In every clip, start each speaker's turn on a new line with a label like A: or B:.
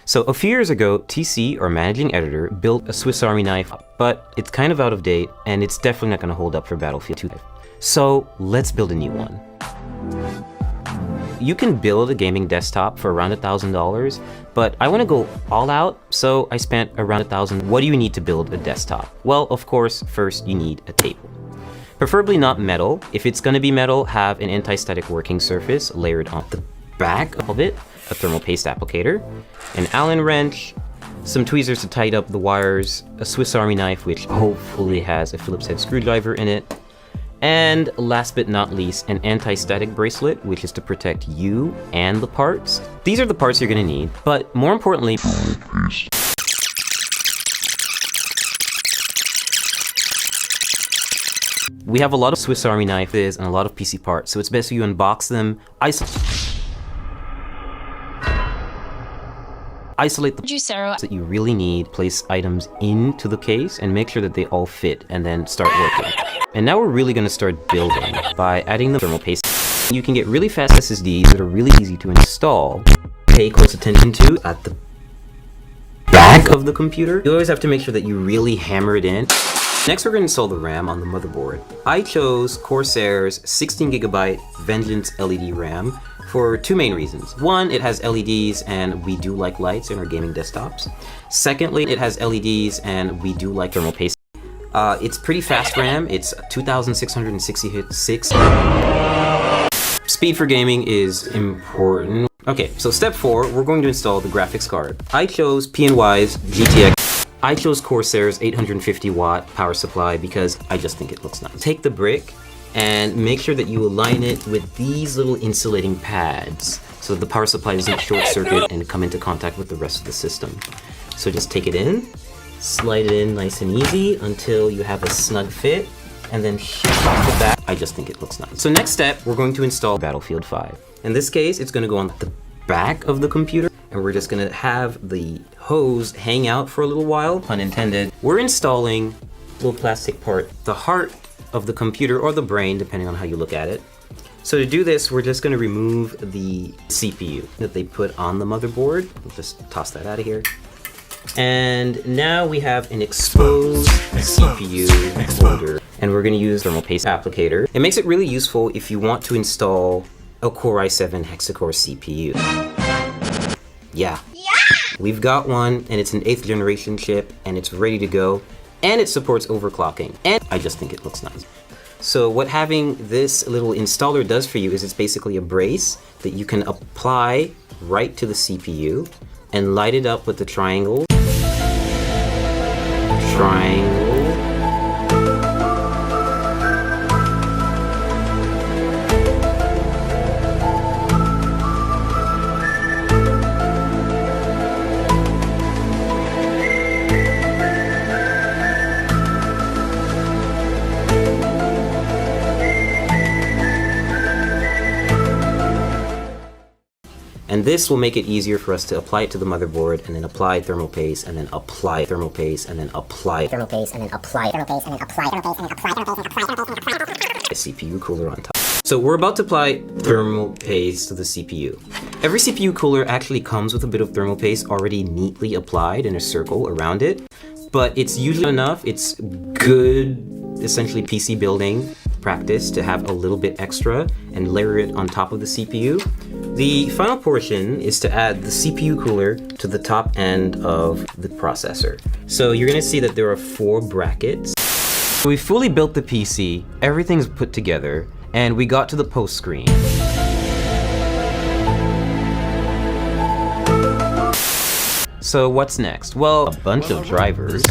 A: So a few years ago, TC, or managing editor, built a Swiss Army knife, but it's kind of out of date and it's definitely not going to hold up for Battlefield 2. So let's build a new one. You can build a gaming desktop for around $1,000, but I want to go all out, so I spent around $1,000. What do you need to build a desktop? Well, of course, first you need a table. Preferably not metal. If it's going to be metal, have an anti-static working surface layered on the back of it, a thermal paste applicator, an Allen wrench, some tweezers to tighten up the wires, a Swiss Army knife which hopefully has a Phillips head screwdriver in it, and last but not least, an anti-static bracelet, which is to protect you and the parts. These are the parts you're going to need, but more importantly, we have a lot of Swiss Army knives and a lot of PC parts, so it's best if you unbox them, isolate the parts that you really need, place items into the case, and make sure that they all fit, and then start working. And now we're really going to start building by adding the thermal paste. You can get really fast SSDs that are really easy to install. Pay close attention to at the back of the computer. You always have to make sure that you really hammer it in. Next, we're going to install the RAM on the motherboard. I chose Corsair's 16GB Vengeance LED RAM for two main reasons. One, it has LEDs and we do like lights in our gaming desktops. Secondly, it has LEDs and we do like thermal paste. It's pretty fast RAM. It's 2666. Speed for gaming is important. Okay, so step 4, we're going to install the graphics card. I chose PNY's GTX. I chose Corsair's 850 watt power supply because I just think it looks nice. Take the brick and make sure that you align it with these little insulating pads so that the power supply doesn't short circuit and come into contact with the rest of the system. So just take it in, slide it in nice and easy until you have a snug fit, and then shift off the back. I just think it looks nice. So next step, we're going to install Battlefield 5. In this case, it's going to go on the back of the computer, and we're just going to have the hose hang out for a little while, pun intended. We're installing a little plastic part, the heart of the computer, or the brain, depending on how you look at it. So to do this, we're just going to remove the CPU that they put on the motherboard. We'll just toss that out of here. And now we have an exposed CPU holder, and we're going to use thermal paste applicator. It makes it really useful if you want to install a Core i7 hexa-core CPU. Yeah, we've got one, and it's an 8th generation chip, and it's ready to go, and it supports overclocking, and I just think it looks nice. So what having this little installer does for you is it's basically a brace that you can apply right to the CPU and light it up with the triangle. And this will make it easier for us to apply it to the motherboard, and then apply thermal paste, and then apply thermal paste, and then apply thermal paste, and then apply thermal paste, and then apply thermal paste, and then apply thermal paste, and then apply thermal paste, a CPU cooler on top. So we're about to apply thermal paste to the CPU. Every CPU cooler actually comes with a bit of thermal paste already neatly applied in a circle around it, but it's usually enough. It's good, essentially PC building practice to have a little bit extra and layer it on top of the CPU. The final portion is to add the CPU cooler to the top end of the processor. So you're going to see that there are 4 brackets. We fully built the PC, everything's put together, and we got to the post screen. So what's next? Well, a bunch of drivers,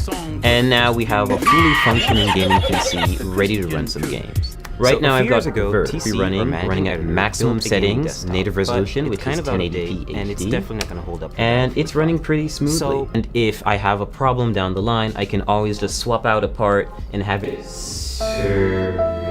A: and now we have a fully functioning gaming PC ready to run some games. Right now I've got TC running at maximum settings, native resolution, which is 1080p and it's definitely not going to hold up. And it's running pretty smoothly. And if I have a problem down the line, I can always just swap out a part and have it serve